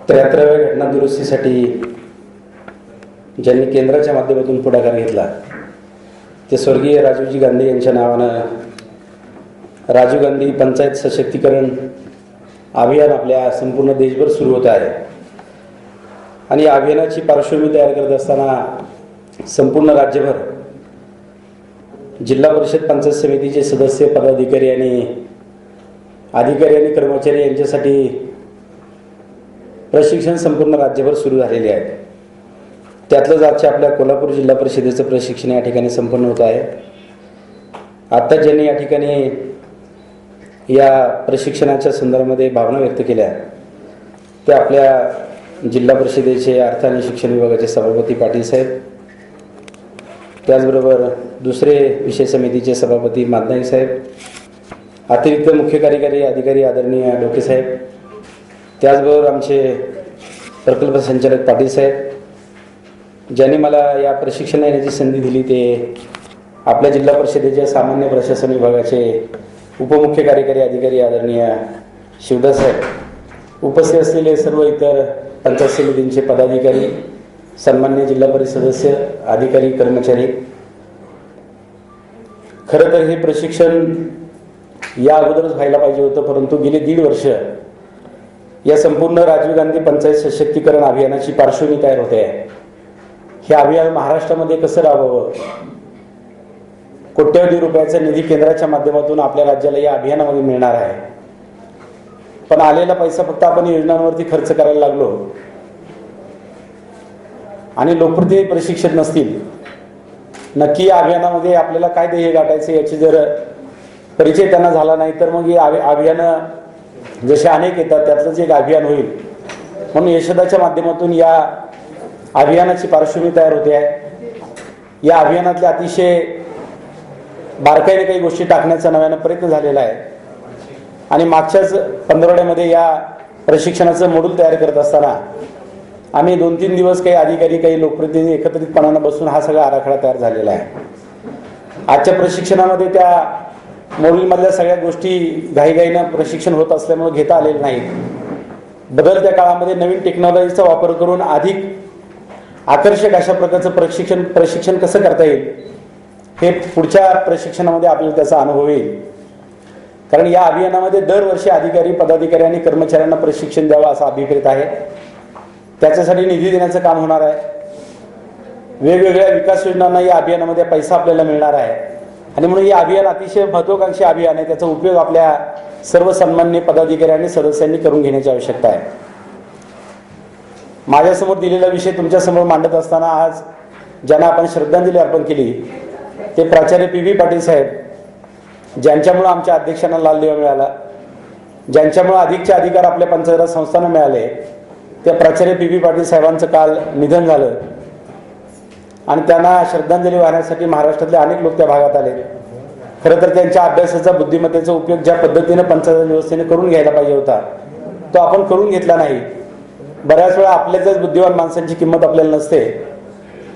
73व्या घटना दुरुस्तीसाठी ज्यांनी केंद्राच्या माध्यमातून पुढाकार घेतला ते स्वर्गीय राजीवजी गांधी यांच्या नावानं राजीव गांधी पंचायत सशक्तीकरण अभियान आपल्या संपूर्ण देशभर सुरू होत आहे। आणि या अभियानाची पार्श्वभूमी तयार करत असताना संपूर्ण राज्यभर जिल्हा परिषद पंचायत समितीचे सदस्य, पदाधिकारी आणि कर्मचारी यांच्यासाठी प्रशिक्षण संपूर्ण राज्यभर सुरू झालेले आहे। त्यातलंच आजच्या आपल्या कोल्हापूर जिल्हा परिषदेचं प्रशिक्षण या ठिकाणी संपन्न होत आहे। आता ज्यांनी या ठिकाणी या प्रशिक्षणाच्या संदर्भामध्ये भावना व्यक्त केल्या ते आपल्या जिल्हा परिषदेचे अर्थ आणि शिक्षण विभागाचे सभापती पाटील साहेब, त्याचबरोबर दुसरे विषय समितीचे सभापती मादनाई साहेब, अतिरिक्त मुख्य कार्यकारी अधिकारी आदरणीय डोके साहेब, त्याचबरोबर आमचे प्रकल्प संचालक पाटील साहेब, ज्यांनी मला या प्रशिक्षण देण्याची संधी दिली ते आपल्या जिल्हा परिषदेच्या सामान्य प्रशासन विभागाचे उपमुख्य कार्यकारी अधिकारी आदरणीय शिवदास साहेब, उपस्थित असलेले सर्व इतर पंचायत समितींचे पदाधिकारी, सन्मान्य जिल्हा परिषद सदस्य, अधिकारी, कर्मचारी। खरं तर हे प्रशिक्षण या अगोदरच व्हायला पाहिजे होतं, परंतु गेली 1.5 वर्ष या संपूर्ण राजीव गांधी पंचायत सशक्तीकरण अभियानाची पार्श्वभूमी तयार होते आहे। हे अभियान महाराष्ट्रामध्ये कसं राबवावं, कोट्यवधी रुपयाचा निधी केंद्राच्या माध्यमातून आपल्या राज्याला या अभियानामध्ये मिळणार आहे, पण आलेला पैसा फक्त आपण योजनांवरती खर्च करायला लागलो आणि लोकप्रतिनिधी प्रशिक्षित नसतील, नक्की या अभियानामध्ये आपल्याला काय ध्येय गाठायचं याची जर परिचय त्यांना झाला नाही तर मग हे अभियान जसे अनेक येतात त्यातलंच एक अभियान होईल। म्हणून यशदाच्या माध्यमातून या अभियानाची पार्श्वभूमी तयार होते आहे। या अभियानातले अतिशय बारकाईने काही गोष्टी टाकण्याचा नव्यानं प्रयत्न झालेला आहे आणि मागच्याच 15 या प्रशिक्षणाचं मॉड्यूल तयार करत असताना आम्ही 2-3 दिवस काही अधिकारी, काही लोकप्रतिनिधी एकत्रितपणानं बसून हा सगळा आराखडा तयार झालेला आहे। आजच्या प्रशिक्षणामध्ये त्या मॉड्यूलमधल्या सगळ्या गोष्टी घाईघाईनं प्रशिक्षण होत असल्यामुळे घेता आलेले नाहीत। बदलत्या काळामध्ये नवीन टेक्नॉलॉजीचा वापर करून अधिक आकर्षक अशा प्रकारचं प्रशिक्षण कसं करता येईल हे पुढच्या प्रशिक्षणामध्ये आपल्याला त्याचा अनुभव येईल। कारण या अभियानामध्ये दरवर्षी अधिकारी, पदाधिकारी आणि कर्मचाऱ्यांना प्रशिक्षण द्यावं असा अभिप्रेत आहे। त्याच्यासाठी निधी देण्याचं काम होणार आहे। वेगवेगळ्या विकास योजनांना या अभियानामध्ये पैसा आपल्याला मिळणार आहे आणि म्हणून हे अभियान अतिशय महत्त्वाकांक्षी अभियान आहे। त्याचा उपयोग आपल्या सर्व सन्माननीय पदाधिकारी आणि सदस्यांनी करून घेण्याची आवश्यकता आहे। माझ्यासमोर दिलेला विषय तुमच्यासमोर मांडत असताना आज ज्यांना आपण श्रद्धांजली अर्पण केली ते प्राचार्य PV पाटील साहेब, ज्यांच्यामुळे आमच्या अध्यक्षांना लाल दिवा मिळाला, ज्यांच्यामुळे अधिकचे अधिकार आपल्या पंचायत राज संस्थांना मिळाले, त्या प्राचार्य PV पाटील साहेबांचं काल निधन झालं आणि त्यांना श्रद्धांजली वाहण्यासाठी महाराष्ट्रातले अनेक लोक त्या भागात आले। खरं तर त्यांच्या अभ्यासाचा, बुद्धिमत्तेचा उपयोग ज्या पद्धतीने पंचायत व्यवस्थेने करून घ्यायला पाहिजे होता तो आपण करून घेतला नाही। बऱ्याच वेळा आपल्याच बुद्धिवान माणसांची किंमत आपल्याला नसते,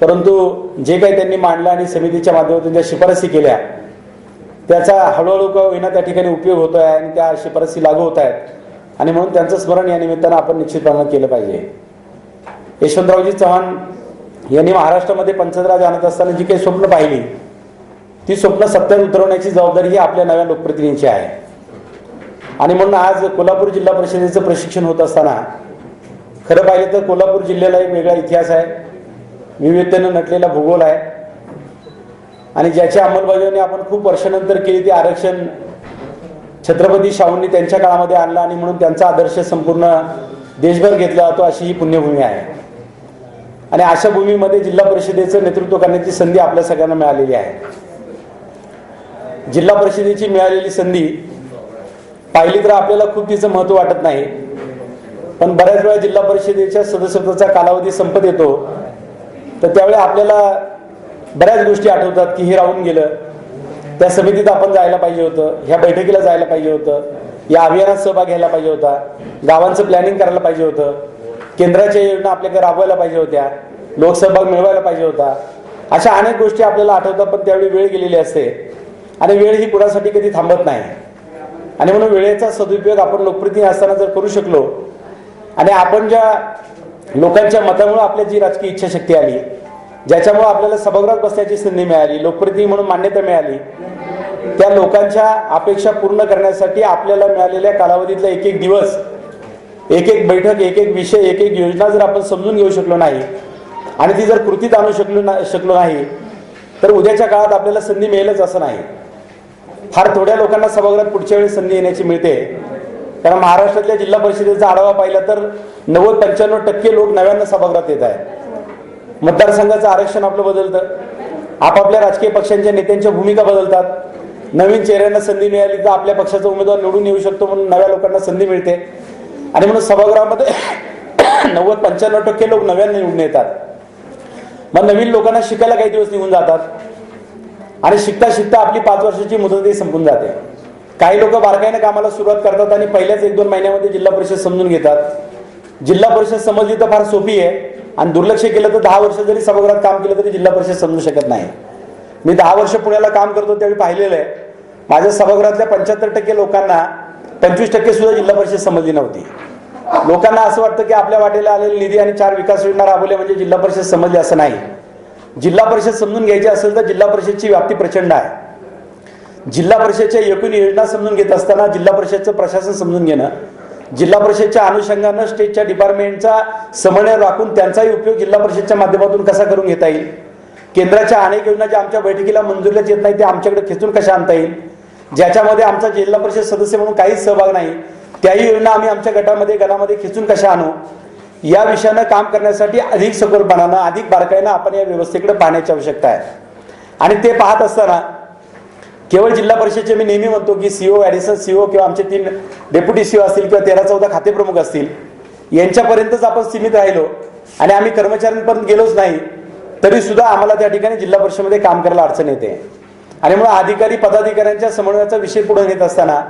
परंतु जे काही त्यांनी मांडलं आणि समितीच्या माध्यमातून ज्या शिफारसी केल्या त्याचा हळूहळू का होईना त्या ठिकाणी उपयोग होतो आहे आणि त्या शिफारसी लागू होत आहेत आणि म्हणून त्यांचं स्मरण या निमित्तानं आपण निश्चितपणे केलं पाहिजे। यशवंतरावजी चव्हाण यांनी महाराष्ट्रामध्ये पंचायत राज आणत असताना जी काही स्वप्न पाहिली ती स्वप्न सत्यात उतरवण्याची जबाबदारी ही आपल्या नव्या लोकप्रतिनिधींची आहे। आणि म्हणून आज कोल्हापूर जिल्हा परिषदेचं प्रशिक्षण होत असताना खरं पाहिलं तर कोल्हापूर जिल्ह्याला एक वेगळा इतिहास आहे, विविधतेनं नटलेला भूगोल आहे आणि ज्याची अंमलबजावणी आपण खूप वर्षानंतर केली ती आरक्षण छत्रपती शाहूंनी त्यांच्या काळामध्ये आणलं आणि म्हणून त्यांचा आदर्श संपूर्ण देशभर घेतला जातो अशी ही पुण्यभूमी आहे। आणि अशा भूमीमध्ये जिल्हा परिषदेचं नेतृत्व करण्याची संधी आपल्या सगळ्यांना मिळालेली आहे। जिल्हा परिषदेची मिळालेली संधी पाहिली तर आपल्याला खूप तिचं महत्त्व वाटत नाही, पण बऱ्याच वेळा जिल्हा परिषदेच्या सदस्यत्वाचा कालावधी संपत येतो तर त्यावेळी आपल्याला बऱ्याच गोष्टी आठवतात की हे राहून गेलं, त्या समितीत आपण जायला पाहिजे होतं, ह्या बैठकीला जायला पाहिजे होतं, या अभियानात सहभाग घ्यायला पाहिजे होता, गावांचं प्लॅनिंग करायला पाहिजे होतं, केंद्राच्या योजना आपल्याकडे राबवायला पाहिजे होत्या, लोकसहभाग मिळवायला पाहिजे होता। अशा अनेक गोष्टी आपल्याला आठवतात, पण त्यावेळी वेळ गेलेली असते आणि वेळ ही कुणासाठी कधी थांबत नाही आणि म्हणून वेळेचा सदुपयोग आपण लोकप्रतिनिधी असताना जर करू शकलो आणि आपण ज्या लोकांच्या मतामुळे आपल्या जी राजकीय इच्छाशक्ती आली, ज्याच्यामुळे आपल्याला सभागृहात बसण्याची संधी मिळाली, लोकप्रतिनिधी म्हणून मान्यता मिळाली, त्या लोकांच्या अपेक्षा पूर्ण करण्यासाठी आपल्याला मिळालेल्या कालावधीतला एक एक दिवस, एक एक बैठक, एक एक विषय, एक एक योजना जर आपण समजून घेऊ शकलो नाही आणि ती जर कृतीत आणू शकलो नाही तर उद्याच्या काळात आपल्याला संधी मिळेलच असं नाही. फार थोड्या लोकांना सभागृहात पुढच्या वेळी संधी येण्याची मिळते. कारण महाराष्ट्रातल्या जिल्हा परिषदेचा आढावा पाहिला तर 90-95% लोक नव्यानं सभागृहात येत आहेत. मतदारसंघाचं आरक्षण आपलं बदलतं, आपापल्या राजकीय पक्षांच्या नेत्यांच्या भूमिका बदलतात. नवीन चेहऱ्यांना संधी मिळाली तर आपल्या पक्षाचा उमेदवार निवडून येऊ शकतो म्हणून नव्या लोकांना संधी मिळते आणि म्हणून सभागृहामध्ये 90-95% लोक नव्यानं निवडून येतात. मग नवीन लोकांना शिकायला काही दिवस निघून जातात आणि शिकता शिकता आपली 5 वर्षाची मुदतही संपून जाते. काही लोक बारकाईने कामाला सुरुवात करतात आणि पहिल्याच 1-2 महिन्यामध्ये जिल्हा परिषद समजून घेतात. जिल्हा परिषद समजली तर फार सोपी आहे आणि दुर्लक्ष केलं तर 10 वर्ष जरी सभागृहात काम केलं तरी जिल्हा परिषद समजू शकत नाही. मी 10 वर्ष पुण्याला काम करतो त्यावेळी पाहिलेलं आहे, माझ्या सभागृहातल्या 75% लोकांना 25% सुद्धा जिल्हा परिषद समजली नव्हती. लोकांना असं वाटतं की आपल्या वाटेला आलेले निधी आणि 4 विकास योजना राबवल्या म्हणजे जिल्हा परिषद समजली, असं नाही. जिल्हा परिषद समजून घ्यायची असेल तर जिल्हा परिषदची व्याप्ती प्रचंड आहे. जिल्हा परिषदच्या एकूण योजना समजून घेत असताना जिल्हा परिषदचं प्रशासन समजून घेणं, जिल्हा परिषदच्या अनुषंगानं स्टेटच्या डिपार्टमेंटचा समन्वय राखून त्यांचाही उपयोग जिल्हा परिषदच्या माध्यमातून कसा करून घेता येईल, केंद्राच्या अनेक योजना ज्या आमच्या बैठकीला मंजुरीलाच येत नाही ते आमच्याकडे खेचून कशा आणता येईल, ज्याच्यामध्ये आमचा जिल्हा परिषद सदस्य म्हणून काहीच सहभाग नाही त्याही योजना आम्ही आमच्या गटामध्ये खेचून कशा आणू, या विषयानं काम करण्यासाठी अधिक सखोलपणानं, अधिक बारकाईनं आपण या व्यवस्थेकडे पाहण्याची आवश्यकता आहे. आणि ते पाहत असताना केवळ जिल्हा परिषदेचे मी नेहमी म्हणतो की सीओ, ॲडिशनल सीओ किंवा आमचे 3 डेप्युटी सीओ असतील किंवा 13-14 खाते प्रमुख असतील, यांच्यापर्यंतच आपण सीमित राहिलो आणि आम्ही कर्मचाऱ्यांपर्यंत गेलोच नाही तरी सुद्धा आम्हाला त्या ठिकाणी जिल्हा परिषदेमध्ये काम करायला अडचण येते. आणि म्हणून अधिकारी पदाधिकाऱ्यांच्या समन्वयाचा विषय पुढे नेत असताना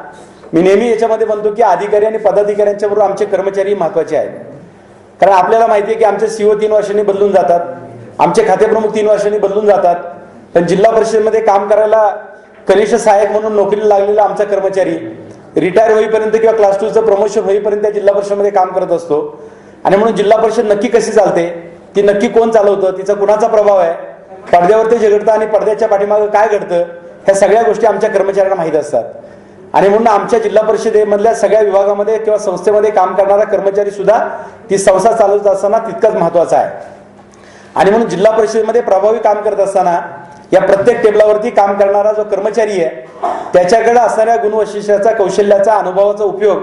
मी नेहमी याच्यामध्ये म्हणतो की अधिकारी आणि पदाधिकाऱ्यांच्या बरोबर आमचे कर्मचारी महत्वाचे आहेत. कारण आपल्याला माहिती आहे की आमचे सीओ 3 वर्षांनी बदलून जातात, आमचे खाते प्रमुख 3 वर्षांनी बदलून जातात, पण जिल्हा परिषदेमध्ये काम करायला कनिष्ठ सहाय्यक म्हणून नोकरीला लागलेला आमचा कर्मचारी रिटायर होईपर्यंत किंवा क्लास 2चं प्रमोशन होईपर्यंत जिल्हा परिषदेमध्ये काम करत असतो. आणि म्हणून जिल्हा परिषद नक्की कशी चालते, ती नक्की कोण चालवतं, तिचा कुणाचा प्रभाव आहे, पडद्यावरती जे घडतं आणि पडद्याच्या पाठीमागं काय घडतं, ह्या सगळ्या गोष्टी आमच्या कर्मचाऱ्यांना माहीत असतात. आणि म्हणून आमच्या जिल्हा परिषदेमधल्या सगळ्या विभागामध्ये किंवा संस्थेमध्ये काम करणारा कर्मचारी सुद्धा ती संस्था चालवत असताना तितकाच महत्वाचा आहे. आणि म्हणून जिल्हा परिषदेमध्ये प्रभावी काम करत असताना या प्रत्येक टेबलावरती काम करणारा जो कर्मचारी आहे त्याच्याकडे असणाऱ्या गुणवैशिष्ट्याचा, कौशल्याचा, अनुभवाचा उपयोग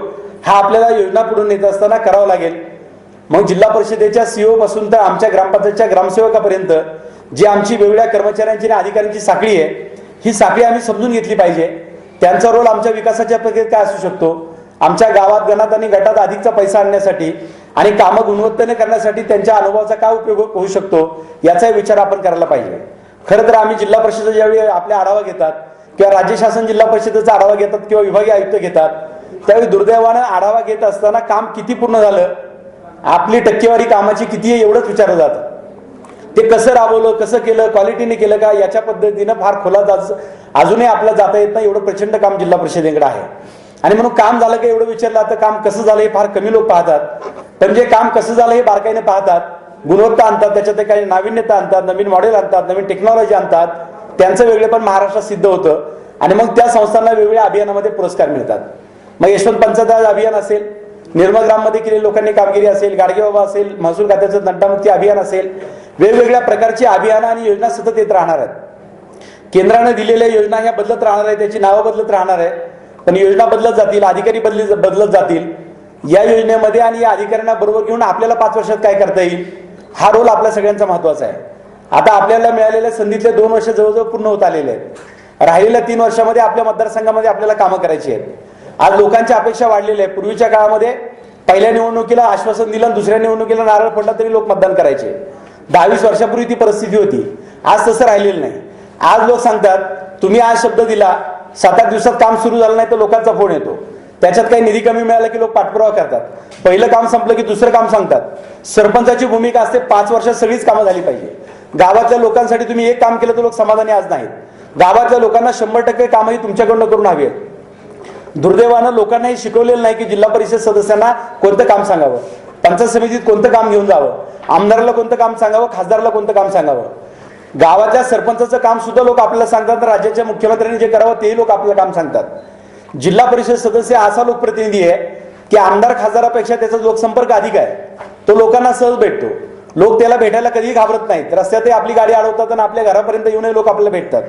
हा आपल्याला योजना पुढे नेत असताना करावा लागेल. मग जिल्हा परिषदेच्या सीओ पासून तर आमच्या ग्रामपंचायतच्या ग्रामसेवकापर्यंत जी आमची वेगवेगळ्या कर्मचाऱ्यांची आणि अधिकाऱ्यांची साखळी आहे, ही साखळी आम्ही समजून घेतली पाहिजे. त्यांचा रोल आमच्या विकासाच्या प्रक्रियेत काय असू शकतो, आमच्या गावात, गणात आणि गटात अधिकचा पैसा आणण्यासाठी आणि कामं गुणवत्तेने करण्यासाठी त्यांच्या अनुभवाचा काय उपयोग होऊ शकतो याचा विचार आपण करायला पाहिजे. खरं तर आम्ही जिल्हा परिषद ज्यावेळी आपल्या आढावा घेतात किंवा राज्य शासन जिल्हा परिषदेचा आढावा घेतात किंवा विभागीय आयुक्त घेतात त्यावेळी दुर्दैवानं आढावा घेत असताना काम किती पूर्ण झालं, आपली टक्केवारी कामाची किती आहे एवढंच विचारलं जातं. ते कसं राबवलं, कसं केलं, क्वालिटीने केलं का, याच्या पद्धतीनं फार खोलात अजूनही आपल्याला जाता येत नाही, एवढं प्रचंड काम जिल्हा परिषदेकडे आहे. आणि म्हणून काम झालं का एवढं विचारलं जातं, काम कसं झालं हे फार कमी लोक पाहतात. पण जे काम कसं झालं हे बारकाईने पाहतात, गुणवत्ता आणतात, त्याच्यात काही नाविन्यता आणतात, नवीन मॉडेल आणतात, नवीन टेक्नॉलॉजी आणतात, त्यांचं वेगळेपण महाराष्ट्रात सिद्ध होतं आणि मग त्या संस्थांना वेगवेगळ्या अभियानामध्ये पुरस्कार मिळतात. मग यशवंत पंचदार अभियान असेल, निर्मल ग्राममध्ये केलेली लोकांनी कामगिरी असेल, गाडगे बाबा असेल, महसूल खात्याचं नड्डामुक्ती अभियान असेल, वेगवेगळ्या प्रकारची अभियानं आणि योजना सतत येत राहणार आहेत. केंद्राने दिलेल्या योजना ह्या बदलत राहणार आहे, त्याची नावं बदलत राहणार आहे, पण योजना बदलत जातील, अधिकारी बदलत जातील. या योजनेमध्ये आणि या अधिकाऱ्यांना बरोबर घेऊन आपल्याला 5 वर्षात काय करता येईल हा रोल आपल्या सगळ्यांचा महत्वाचा आहे. आता आपल्याला मिळालेल्या संधीतले 2 वर्ष जवळजवळ पूर्ण होत आलेले आहेत. राहिलेल्या 3 वर्षामध्ये आपल्या मतदारसंघामध्ये आपल्याला कामं करायची आहेत. आज लोकांच्या अपेक्षा वाढलेल्या आहेत. पूर्वीच्या काळामध्ये पहिल्या निवडणुकीला आश्वासन दिलं, दुसऱ्या निवडणुकीला नारळ फोडला तरी लोक मतदान करायचे. 10-20 वर्षापूर्वी ती परिस्थिती होती. आज तसं राहिलेलं नाही. आज लोक सांगतात तुम्ही आज शब्द दिला, 7-8 दिवसात काम सुरू झालं नाही तर लोकांचा फोन येतो. त्याच्यात काही निधी कमी मिळाला की लोक पाठपुरावा करतात. पहिलं काम संपलं की दुसरं काम सांगतात. सरपंचाची भूमिका असते 5 वर्षात सगळीच कामं झाली पाहिजे. गावातल्या लोकांसाठी तुम्ही एक काम केलं तर लोक समाधानी आज नाहीत. गावातल्या लोकांना 100% कामही तुमच्याकडनं करून हवी आहेत. दुर्दैवानं लोकांना हे शिकवलेलं नाही की जिल्हा परिषद सदस्यांना कोणतं काम सांगावं. पंचायत समितीत कोणतं काम घेऊन जावं, आमदाराला कोणतं काम सांगावं, खासदाराला कोणतं काम सांगावं, गावाच्या सरपंचाचं काम सुद्धा लोक आपल्याला सांगतात, राज्याच्या मुख्यमंत्र्यांनी जे करावं तेही लोक आपल्याला काम सांगतात. जिल्हा परिषद सदस्य असा लोकप्रतिनिधी आहे की आमदार खासदारापेक्षा त्याचा लोकसंपर्क अधिक आहे. तो लोकांना सहज भेटतो, लोक त्याला भेटायला कधीही घाबरत नाहीत. रस्त्यातही आपली गाडी अडवतात आणि आपल्या घरापर्यंत येऊनही लोक आपल्याला भेटतात.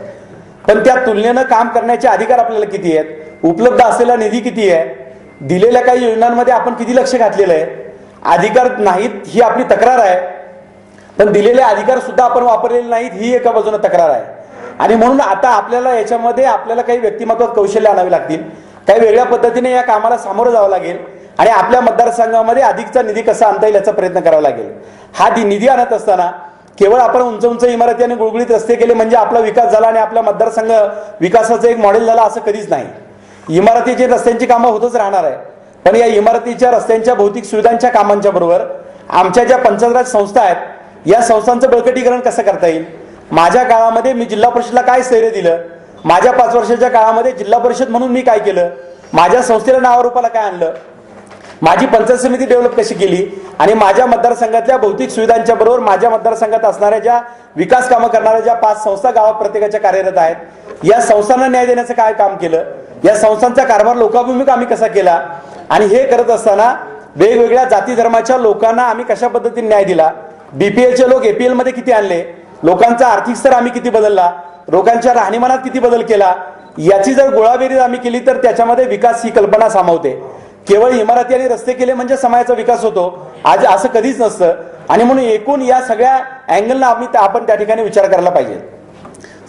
पण त्या तुलनेनं काम करण्याचे अधिकार आपल्याला किती आहेत, उपलब्ध असलेला निधी किती आहे, दिलेल्या काही योजनांमध्ये आपण किती लक्ष घातलेलं आहे, अधिकार नाहीत ही आपली तक्रार आहे, पण दिलेले अधिकार सुद्धा आपण वापरलेले नाहीत ही एका बाजूने तक्रार आहे. आणि म्हणून आता आपल्याला याच्यामध्ये आपल्याला काही व्यक्तिमत्वात कौशल्य आणावी लागतील, काही वेगळ्या पद्धतीने या कामाला सामोरं जावं लागेल आणि आपल्या मतदारसंघामध्ये अधिकचा निधी कसा आणता येईल याचा प्रयत्न करावा लागेल. हा निधी आणत असताना केवळ आपण उंच उंच इमारती आणि गुळगुळीत रस्ते केले म्हणजे आपला विकास झाला आणि आपला मतदारसंघ विकासाचं एक मॉडेल झाला असं कधीच नाही. इमारतीची रस्त्यांची कामं होतच राहणार आहे, पण या इमारतीच्या रस्त्यांच्या भौतिक सुविधांच्या कामांच्या बरोबर आमच्या ज्या पंचायत राज संस्था आहेत या संस्थांचं बळकटीकरण कसं करता येईल. माझ्या काळामध्ये मी जिल्हा परिषदला काय स्थैर्य दिलं, माझ्या 5 वर्षाच्या काळामध्ये जिल्हा परिषद म्हणून मी काय केलं, माझ्या संस्थेला नावारूपाला काय आणलं, माझी पंचायत समिती डेव्हलप कशी केली आणि माझ्या मतदारसंघातल्या भौतिक सुविधांच्या बरोबर माझ्या मतदारसंघात असणाऱ्या ज्या विकास कामं करणाऱ्या ज्या 5 संस्था गावात प्रत्येकाच्या कार्यरत आहेत या संस्थांना न्याय देण्याचं काय काम केलं, या संस्थांचा कारभार लोकाभिमुख आम्ही कसा केला आणि हे करत असताना वेगवेगळ्या जाती धर्माच्या लोकांना आम्ही कशा पद्धतीने न्याय दिला, बीपीएलचे लोक एपीएल मध्ये किती आणले, लोकांचा आर्थिक स्तर आम्ही किती बदलला, लोकांच्या राहणीमानात किती बदल केला, याची जर गोळाबेरीज आम्ही केली तर त्याच्यामध्ये विकास ही कल्पना सामावते. केवळ इमारती आणि रस्ते केले म्हणजे समाजाचा विकास होतो आज असं कधीच नसतं. आणि म्हणून एकूण या सगळ्या अँगलला आपण त्या ठिकाणी विचार करायला पाहिजे.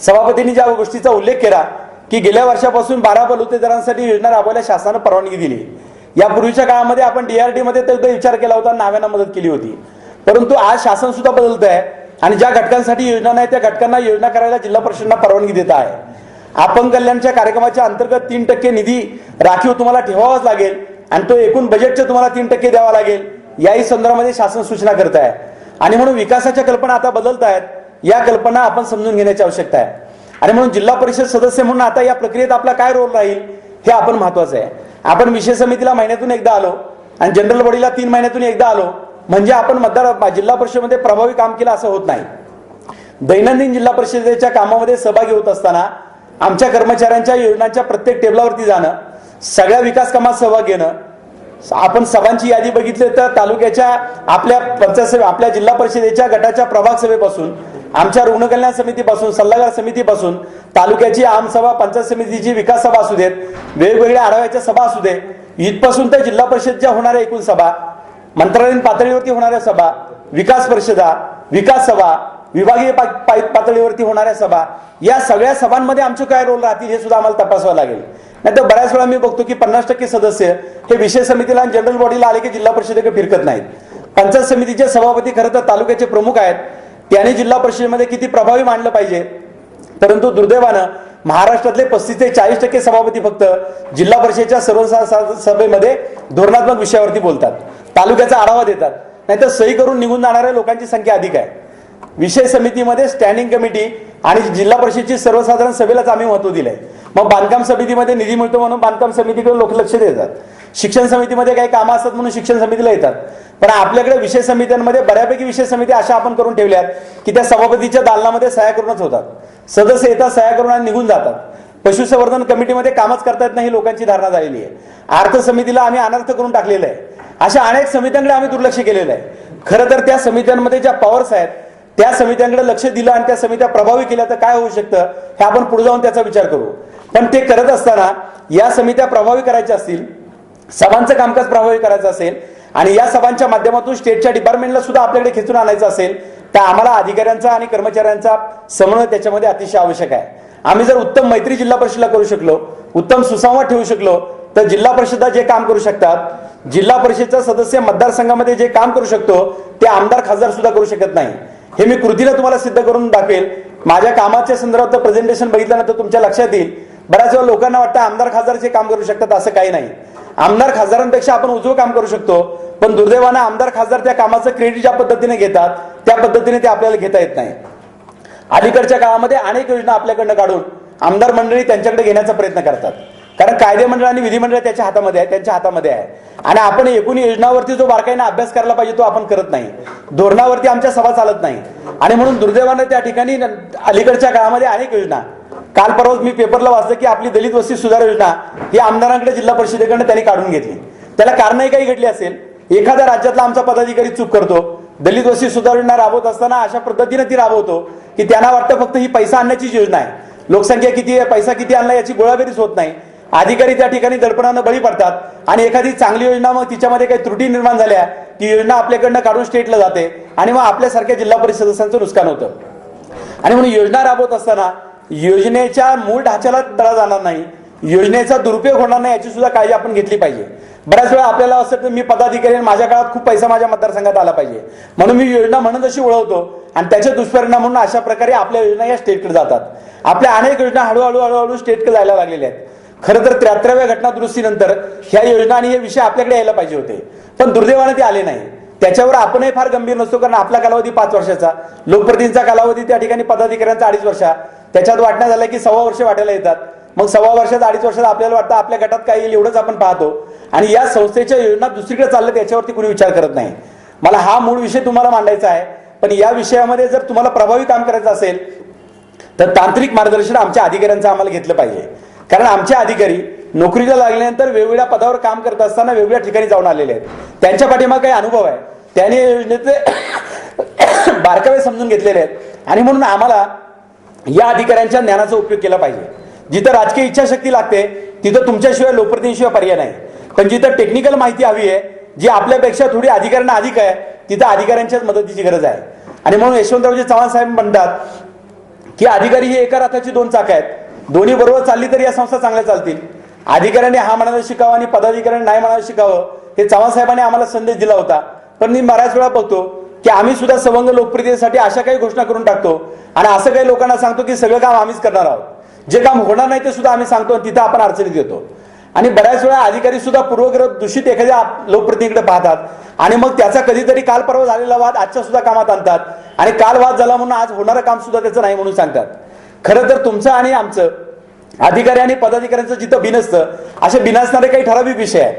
सभापतींनी ज्या गोष्टीचा उल्लेख केला की गेल्या वर्षापासून 12 बलुतेदारांसाठी योजना राबवायला शासनानं परवानगी दिली. यापूर्वीच्या काळामध्ये आपण डीआरडी मध्ये तर विचार केला होता, नाव्यानं मदत केली होती, परंतु आज शासन सुद्धा बदलत आहे आणि ज्या घटकांसाठी योजना नाही त्या घटकांना योजना करायला जिल्हा परिषदांना परवानगी देत आहे. अपंग कल्याणच्या कार्यक्रमाच्या अंतर्गत 3% निधी राखीव तुम्हाला ठेवावाच लागेल आणि तो एकूण बजेटचे तुम्हाला 3% द्यावा लागेल, याही संदर्भामध्ये शासन सूचना करत आहे. आणि म्हणून विकासाच्या कल्पना आता बदलत आहेत, या कल्पना आपण समजून घेण्याची आवश्यकता आहे. आणि म्हणून जिल्हा परिषद सदस्य म्हणून आता या प्रक्रियेत आपला काय रोल राहील हे आपण महत्वाचं आहे. आपण विषय समितीला महिन्यातून एकदा आलो आणि जनरल बॉडीला 3 महिन्यातून एकदा आलो म्हणजे आपण जिल्हा परिषदेमध्ये प्रभावी काम केलं असं होत नाही. दैनंदिन जिल्हा परिषदेच्या कामामध्ये सहभागी होत असताना आमच्या कर्मचाऱ्यांच्या योजनांच्या प्रत्येक टेबलावरती जाणं, सगळ्या विकास कामात सहभाग घेणं, आपण सभांची यादी बघितली तर तालुक्याच्या आपल्या पंचायत आपल्या जिल्हा परिषदेच्या गटाच्या प्रभाग सभेपासून आमच्या रुग्ण कल्याण समितीपासून सल्लागार समितीपासून तालुक्याची आमसभा, पंचायत समितीची विकास सभा असू देत, वेगवेगळ्या आढाव्याच्या सभा असू दे, इथपासून तर जिल्हा परिषदच्या होणाऱ्या एकूण सभा, मंत्रालयीन पातळीवरती होणाऱ्या सभा, विकास परिषदा, विकास सभा, विभागीय पातळीवरती होणाऱ्या सभा, या सगळ्या सभांमध्ये आमचे काय रोल राहतील हे सुद्धा आम्हाला तपासावं लागेल. नाही तर बऱ्याच वेळा मी बघतो की 50% सदस्य हे विषय समितीला आणि जनरल बॉडीला आले की जिल्हा परिषदेकडे फिरकत नाहीत. पंचायत समितीचे सभापती खरं तर तालुक्याचे प्रमुख आहेत, त्याने जिल्हा परिषदेमध्ये किती प्रभावी मांडलं पाहिजे, परंतु दुर्दैवानं महाराष्ट्रातले 35 ते 40% सभापती फक्त जिल्हा परिषदेच्या सर्व सभेमध्ये धोरणात्मक विषयावरती बोलतात, तालुक्याचा आढावा देतात, नाहीतर सही करून निघून जाणाऱ्या लोकांची संख्या अधिक आहे. विषय समितीमध्ये स्टँडिंग कमिटी आणि जिल्हा परिषदेची सर्वसाधारण सभेलाच आम्ही महत्व दिलंय. मग बांधकाम समितीमध्ये निधी मिळतो म्हणून बांधकाम समितीकडे लोक लक्ष देतात, शिक्षण समितीमध्ये काही कामं असतात म्हणून शिक्षण समितीला येतात, पण आपल्याकडे विषय समित्यांमध्ये बऱ्यापैकी विषय समिती अशा आपण करून ठेवल्यात की त्या सभापतीच्या दालनामध्ये सह्या करूनच होतात, सदस्य येतात सह्या करून आणि निघून जातात. पशुसंवर्धन कमिटीमध्ये कामच करता येत नाही लोकांची धारणा झालेली आहे. अर्थ समितीला आम्ही अनर्थ करून टाकलेलं आहे. अशा अनेक समित्यांकडे आम्ही दुर्लक्ष केलेलं आहे. खरं तर त्या समित्यांमध्ये ज्या पॉवर्स आहेत त्या समित्यांकडे लक्ष दिलं आणि त्या समित्या प्रभावी केल्या तर काय होऊ शकतं हे आपण पुढे जाऊन त्याचा विचार करू. पण ते करत असताना या समित्या प्रभावी करायच्या असतील, सभांचं कामकाज प्रभावी करायचं असेल आणि या सभांच्या माध्यमातून स्टेटच्या डिपार्टमेंटला सुद्धा आपल्याकडे खेचून आणायचं असेल तर आम्हाला अधिकाऱ्यांचा आणि कर्मचाऱ्यांचा समन्वय त्याच्यामध्ये अतिशय आवश्यक आहे. आम्ही जर उत्तम मैत्री जिल्हा परिषदेला करू शकलो, उत्तम सुसंवाद ठेवू शकलो तर जिल्हा परिषदा जे काम करू शकतात, जिल्हा परिषदेचा सदस्य मतदारसंघामध्ये जे काम करू शकतो ते आमदार खासदार सुद्धा करू शकत नाही. हे मी कृतीला तुम्हाला सिद्ध करून दाखवेल. माझ्या कामाच्या संदर्भात प्रेझेंटेशन बघितल्यानंतर तुमच्या लक्षात येईल. बऱ्याच वेळा लोकांना वाटतं आमदार खासदारचे काम करू शकतात, असं काही नाही. आमदार खासदारांपेक्षा आपण उजवं काम करू शकतो, पण दुर्दैवानं आमदार खासदार त्या कामाचं क्रेडिट ज्या पद्धतीने घेतात त्या पद्धतीने ते आपल्याला घेता येत नाही. अलीकडच्या काळामध्ये अनेक योजना आपल्याकडनं काढून आमदार मंडळी त्यांच्याकडे घेण्याचा प्रयत्न करतात. कारण कायदे मंडळ आणि विधिमंडळ त्याच्या हातामध्ये आहे, त्यांच्या हातामध्ये आहे. आणि आपण एकूण योजनावरती जो बारकाईने अभ्यास करायला पाहिजे तो आपण करत नाही. धोरणावरती आमच्या सभा चालत नाही. आणि म्हणून दुर्दैवानं त्या ठिकाणी अलीकडच्या काळामध्ये अनेक योजना, काल परवाच मी पेपरला वाचलं की आपली दलित वस्ती सुधार योजना ही आमदारांकडे जिल्हा परिषदेकडनं त्यांनी काढून घेतली. त्याला कारणही काही घडली असेल. एखाद्या राज्यातला आमचा पदाधिकारी चूक करतो, दलित वस्ती सुधार योजना राबवत असताना अशा पद्धतीने ती राबवतो की त्यांना वाटतं फक्त ही पैसा आणण्याचीच योजना आहे, लोकसंख्या किती आहे, पैसा किती आणला याची गोळाबेरीज होत नाही. अधिकारी त्या ठिकाणी दडपणानं बळी पडतात आणि एखादी चांगली योजना मग तिच्यामध्ये काही त्रुटी निर्माण झाल्या की योजना आपल्याकडनं काढून स्टेटला जाते आणि मग आपल्यासारख्या जिल्हा परिषद सदस्यांचं नुकसान होतं. आणि म्हणून योजना राबवत असताना योजनेच्या मूळ ढाच्याला तडा जाणार नाही, योजनेचा दुरुपयोग होणार नाही याची सुद्धा काळजी आपण घेतली पाहिजे. बऱ्याच वेळा आपल्याला असं की मी पदाधिकारी आणि माझ्या काळात खूप पैसा माझ्या मतदारसंघात आला पाहिजे म्हणून मी योजना म्हणून अशी ओळखतो आणि त्याचे दुष्परिणाम म्हणून अशा प्रकारे आपल्या योजना या स्टेटकडे जातात. आपल्या अनेक योजना हळूहळू स्टेटकडे जायला लागलेल्या आहेत. खरं तर 73व्या घटना दुरुस्तीनंतर ह्या योजना आणि हे विषय आपल्याकडे यायला पाहिजे होते, पण दुर्दैवाने ते आले नाही. त्याच्यावर आपणही फार गंभीर नसतो, कारण आपला कालावधी 5 वर्षाचा, लोकप्रतिनिधींचा कालावधी त्या ठिकाणी पदाधिकाऱ्यांचा 2.5 वर्ष, त्याच्यात वाटण्यात झालं की 1.25 वर्ष वाटायला येतात. मग 1.25 वर्षात 2.5 वर्षात आपल्याला वाटतं आपल्या गटात काय येईल एवढंच आपण पाहतो आणि या संस्थेच्या योजना दुसरीकडे चालल्या त्याच्यावरती कोणी विचार करत नाही. मला हा मूळ विषय तुम्हाला मांडायचा आहे, पण या विषयामध्ये जर तुम्हाला प्रभावी काम करायचं असेल तर तांत्रिक मार्गदर्शन आमच्या अधिकाऱ्यांचं आम्हाला घेतलं पाहिजे. कारण आमचे अधिकारी नोकरीला लागल्यानंतर वेगवेगळ्या पदावर काम करत असताना वेगवेगळ्या ठिकाणी जाऊन आलेले आहेत. त्यांच्या पाठीमागे काही अनुभव आहे, त्याने योजनेचे बारकावे समजून घेतलेले आहेत आणि म्हणून आम्हाला या अधिकाऱ्यांच्या ज्ञानाचा उपयोग केला पाहिजे. जिथं राजकीय इच्छाशक्ती लागते तिथं तुमच्याशिवाय लोकप्रतिनिधीशिवाय पर्याय नाही, पण जिथं टेक्निकल माहिती हवी आहे जी आपल्यापेक्षा थोडी अधिकाऱ्यांना अधिक आहे तिथं अधिकाऱ्यांच्याच मदतीची गरज आहे. आणि म्हणून यशवंतरावजी चव्हाण साहेब म्हणतात की अधिकारी ही एका रथाची 2 चाकं आहेत, दोन्ही बरोबर चालली तर या संस्था चांगल्या चालतील. अधिकाऱ्यांनी हा म्हणायला शिकावं आणि पदाधिकाऱ्यांनी नाही म्हणायला शिकावं हे चव्हाण साहेबांनी आम्हाला संदेश दिला होता. पण मी बऱ्याच वेळा बघतो की आम्ही सुद्धा सवंग लोकप्रियतेसाठी अशा काही घोषणा करून टाकतो आणि असं काही लोकांना सांगतो की सगळं काम आम्हीच करणार आहोत. जे काम होणार नाही ते सुद्धा आम्ही सांगतो, तिथं आपण अडचणीत येतो. आणि बऱ्याच वेळा अधिकारी सुद्धा पूर्वग्रह दूषित एखाद्या लोकप्रतिनिधीकडे पाहतात आणि मग त्याचा कधीतरी काल परवा झालेला वाद आजच्या सुद्धा कामात आणतात आणि काल वाद झाला म्हणून आज होणारं काम सुद्धा त्याचं नाही म्हणून सांगतात. खरं तर तुमचं आणि आमचं अधिकारी आणि पदाधिकाऱ्यांचं जिथं बिनसतं असे बिनसणारे काही ठराविक विषय आहेत.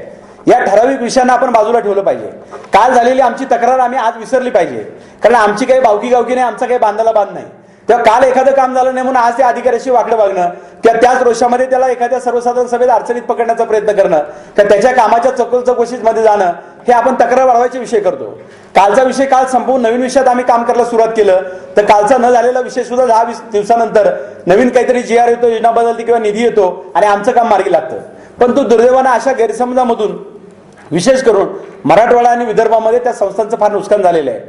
या ठराविक विषयांना आपण बाजूला ठेवलं पाहिजे. काल झालेली आमची तक्रार आम्ही आज विसरली पाहिजे, कारण आमची काही बावकी गावकी नाही, आमचा काही बांधायला बांध नाही. तेव्हा काल एखादं काम झालं नाही म्हणून आज त्या अधिकाऱ्याशी वाकडं वागणं किंवा त्याच रोषामध्ये त्याला एखाद्या सर्वसाधारण सभेत अडचणीत पकडण्याचा प्रयत्न करणं किंवा त्याच्या कामाच्या चौकशीमध्ये जाणं हे आपण तक्रार वाढवायचे विषय करतो. कालचा विषय काल संपवून नवीन विषयात आम्ही काम करायला सुरुवात केलं तर कालचा न झालेला विषय सुद्धा 10-20 दिवसानंतर नवीन काहीतरी GR येतो, योजना बदलते किंवा निधी येतो आणि आमचं काम मार्गी लागतं. पण तो दुर्दैवानं अशा गैरसमजामधून विशेष करून मराठवाडा आणि विदर्भामध्ये त्या संस्थांचं फार नुकसान झालेलं आहे.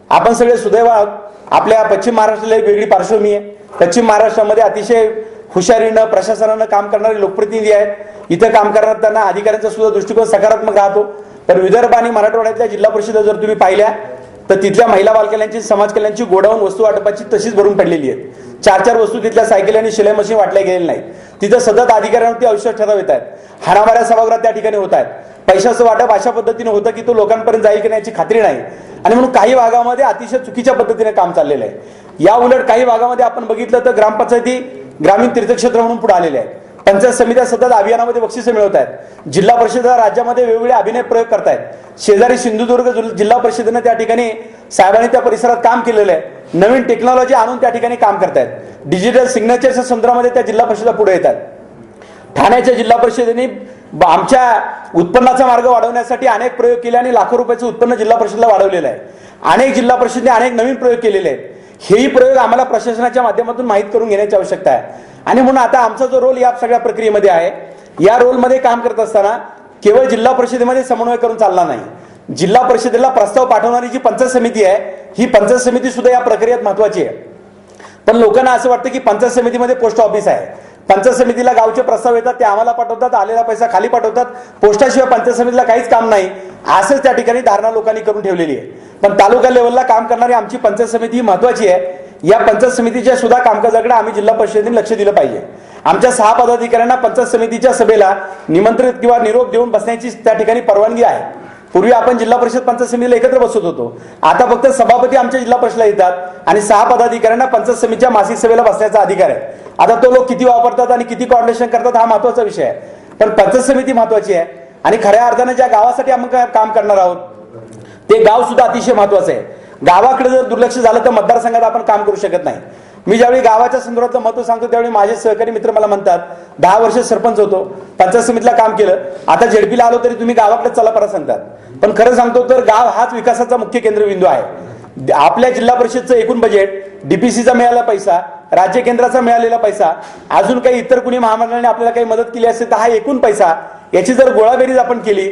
आपण सगळे सुदैव आहोत, आपल्या पश्चिम महाराष्ट्राला एक वेगळी पार्श्वभूमी आहे. पश्चिम महाराष्ट्रामध्ये अतिशय हुशारीनं प्रशासनानं काम करणारे लोकप्रतिनिधी आहेत. इथं काम करताना अधिकाऱ्यांचा सुद्धा दृष्टिकोन सकारात्मक राहतो. तर विदर्भ आणि मराठवाड्यातल्या जिल्हा परिषदा जर तुम्ही पाहिल्या तर तिथल्या महिला बालकल्याणची समाज कल्याणची गोडाऊन वस्तू वाटपाची तशीच भरून पडलेली आहेत. 4-4 वस्तू तिथल्या सायकल आणि शिलाई मशीन वाटल्या गेलेल्या नाहीत. तिथं सतत अधिकाऱ्यांवरती अविश्वास ठराव येत आहेत. हाणामाऱ्या सभागृहात त्या ठिकाणी होत आहेत. पैशाचं वाटप अशा पद्धतीने होतं की तो लोकांपर्यंत जाईल की नाही याची खात्री नाही आणि म्हणून काही भागामध्ये अतिशय चुकीच्या पद्धतीने काम चाललेलं आहे. या उलट काही भागामध्ये आपण बघितलं तर ग्रामपंचायती ग्रामीण तीर्थक्षेत्र म्हणून पुढे आलेले आहेत. पंचायत समित्या सतत अभियानामध्ये बक्षिसं मिळवत आहेत. जिल्हा परिषदा राज्यामध्ये वेगवेगळे अभिनय प्रयोग करतायत. शेजारी सिंधुदुर्ग जिल्हा परिषदेनं त्या ठिकाणी साहेबांनी त्या परिसरात काम केलेलं आहे. नवीन टेक्नॉलॉजी आणून त्या ठिकाणी काम करतायत. डिजिटल सिग्नेचरच्या संदर्भामध्ये त्या जिल्हा परिषदा पुढे येतात. ठाण्याच्या जिल्हा परिषदेने आमच्या उत्पन्नाचा मार्ग वाढवण्यासाठी अनेक प्रयोग केले आणि लाखो रुपयाचं उत्पन्न जिल्हा परिषदेला वाढवलेलं आहे. अनेक जिल्हा परिषदेने अनेक नवीन प्रयोग केलेले आहेत. हेही प्रयोग आम्हाला प्रशासनाच्या माध्यमातून माहीत करून घेण्याची आवश्यकता आहे. आणि म्हणून आता आमचा जो रोल या सगळ्या प्रक्रियेमध्ये आहे, या रोलमध्ये काम करत असताना केवळ जिल्हा परिषदेमध्ये समन्वय करून चालणार नाही. जिल्हा परिषदेला प्रस्ताव पाठवणारी जी पंचायत समिती आहे ही पंचायत समिती सुद्धा या प्रक्रियेत महत्वाची आहे. पण लोकांना असं वाटतं की पंचायत समितीमध्ये पोस्ट ऑफिस आहे, पंचायत समितीला गावचे प्रस्ताव येतात ते आम्हाला पाठवतात, आलेला पैसा खाली पाठवतात, पोस्टाशिवाय पंचायत समितीला काहीच काम नाही असंच त्या ठिकाणी धारणा लोकांनी करून ठेवलेली आहे. पण तालुका लेवलला काम करणारी आमची पंचायत समिती ही महत्वाची आहे. या पंचायत समितीच्या सुद्धा कामकाजाकडे आम्ही जिल्हा परिषदेने लक्ष दिलं पाहिजे. आमच्या 6 पदाधिकाऱ्यांना पंचायत समितीच्या सभेला निमंत्रित किंवा निरोप देऊन बसण्याची त्या ठिकाणी परवानगी आहे. पूर्वी आपण जिल्हा परिषद पंचायत समितीला एकत्र बसत होतो. आता फक्त सभापती आमच्या जिल्हा परिषदेला येतात आणि 6 पदाधिकाऱ्यांना पंचायत समितीच्या मासिक सभेला बसण्याचा अधिकार आहे. आता तो लोक किती वापरतात आणि किती कोऑर्डिनेशन करतात हा महत्वाचा विषय आहे. पण पंचायत समिती महत्वाची आहे आणि खऱ्या अर्थाने ज्या गावासाठी आपण काम करणार आहोत ते गाव सुद्धा अतिशय महत्वाचं आहे. गावाकडे जर दुर्लक्ष झालं तर मतदारसंघात आपण काम करू शकत नाही. मी ज्यावेळी गावाच्या संदर्भातलं महत्व सांगतो त्यावेळी माझे सहकारी मित्र मला म्हणतात 10 वर्ष सरपंच होतो, पंचायत समितीला काम केलं, आता झेडपीला आलो तरी तुम्ही गावाकडे चला परत सांगतात. पण खरं सांगतो तर गाव हाच विकासाचा मुख्य केंद्रबिंदू आहे. आपल्या जिल्हा परिषदचं एकूण बजेट, डीपीसीचा मिळालेला पैसा, राज्य केंद्राचा मिळालेला पैसा, अजून काही इतर कुणी महामंडळाने आपल्याला काही मदत केली असेल तर हा एकूण पैसा, याची जर गोळाबेरीज आपण केली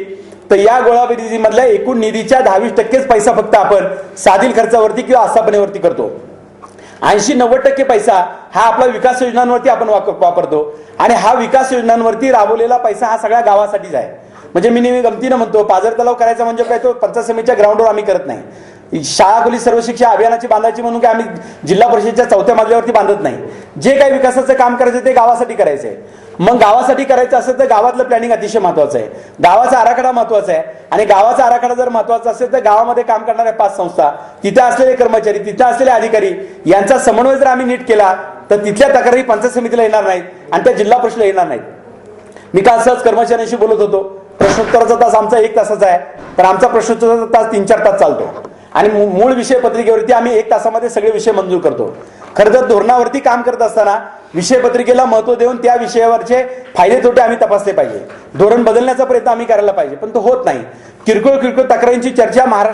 तर या गोळाबेरीमधल्या एकूण निधीच्या 10-20% पैसा फक्त आपण साधील खर्चावरती किंवा आस्थापनेवरती करतो. 80-90% पैसा हा आपला विकास योजनांवरती आपण वापरतो आणि हा विकास योजनांवरती राबवलेला पैसा हा सगळ्या गावासाठीच आहे. म्हणजे मी नेहमी गमतीनं म्हणतो पाझर तलाव करायचा म्हणजे काय तो पंचायत समितीच्या ग्राउंडवर आम्ही करत नाही. शाळा खोली सर्व शिक्षा अभियानाची बांधायची म्हणून काय आम्ही जिल्हा परिषदेच्या 4थ्या मजल्यावरती बांधत नाही. जे काही विकासाचं काम करायचं ते गावासाठी करायचंय. मग गावासाठी करायचं असेल तर गावातलं प्लॅनिंग अतिशय महत्वाचं आहे, गावाचा आराखडा महत्वाचा आहे आणि गावाचा आराखडा जर महत्वाचा असेल तर गावामध्ये काम करणाऱ्या 5 संस्था, तिथे असलेले कर्मचारी, तिथे असलेले अधिकारी यांचा समन्वय जर आम्ही नीट केला तर तिथल्या तक्रारी पंचायत समितीला येणार नाहीत आणि त्या जिल्हा परिषदेला येणार नाहीत. मी काल सहज कर्मचाऱ्यांशी बोलत होतो. प्रश्नोत्तराचा तास आमचा 1 तासाचा आहे, पण आमचा प्रश्नोत्तराचा तास 3-4 तास चालतो आणि मूळ विषय पत्रिकेवरती आम्ही 1 तासामध्ये सगळे विषय मंजूर करतो. खरं तर धोरणावरती काम करत असताना विषय पत्रिकेला महत्व देऊन त्या विषयावरचे फायदे तोटे आम्ही तपासले पाहिजे, धोरण बदलण्याचा प्रयत्न आम्ही करायला पाहिजे, पण तो होत नाही. किरकोळ तक्रारींची चर्चा महाराष्ट्र